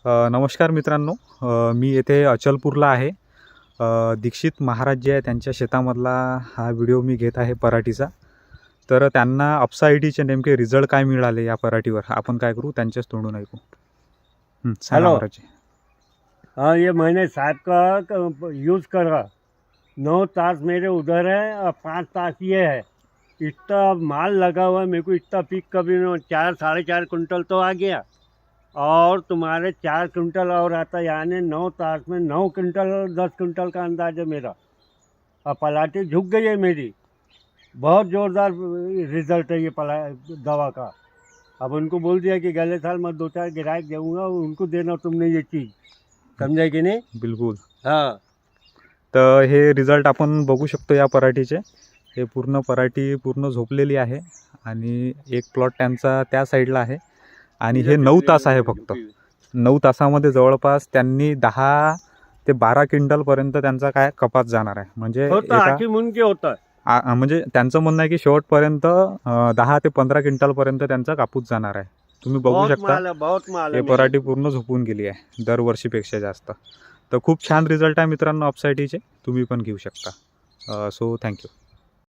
नमस्कार मित्रांनो, मी येथे अचलपूरला आहे. दीक्षित महाराज जे आहे त्यांच्या शेतामधला हा व्हिडिओ मी घेत आहे पराठीचा. तर त्यांना अपसाईडीचे नेमके रिझल्ट काय मिळाले या पराठीवर आपण काय करू त्यांच्याच तोंडून ऐकू. सांगा हेलो। महाराज जी. हाँ, ये मैंने साहब का यूज़ करा। 9 तास मेरे उधर है और 5 तास ये है। इतना माल लगा हुआ है, मेरे को इतना पीक कभी नहीं। 4 साढ़े 4 कुंटल तो आ गया और तुम्हारे 4 कुंटल और आता, यानी 9 तास में 9 कुंटल 10 कुंटल का अंदाज है मेरा। और पलाटी झुक गई है मेरी। बहुत ज़ोरदार रिजल्ट है ये दवा का। अब उनको बोल दिया कि अगले साल मैं 2-4 ग्राहक दूंगा, उनको देना तुमने ये चीज़, समझे की नाही? बिलकुल. हां, तर हे रिझल्ट आपण बघू शकतो या पराठीचे. हे पूर्ण पराठी पूर्ण झोपलेली आहे आणि एक प्लॉट त्यांचा त्या साईडला आहे आणि हे 9 तास आहे फक्त. 9 तासामध्ये जवळपास त्यांनी 10 ते 12 क्विंटलपर्यंत त्यांचा काय कपात जाणार आहे. म्हणजे होता आखी मुनके होता. म्हणजे त्यांचं म्हणणं आहे की शेवटपर्यंत 10 ते 15 क्विंटलपर्यंत त्यांचा कापूस जाणार आहे. तुम्ही बघू शकता बहुत माल हे पराठी पूर्ण झोपून गेली आहे दरवर्षीपेक्षा जास्त. तर खूप छान रिझल्ट आहे मित्रांनो अपसाईडीचे, तुम्ही पण घेऊ शकता. So thank you.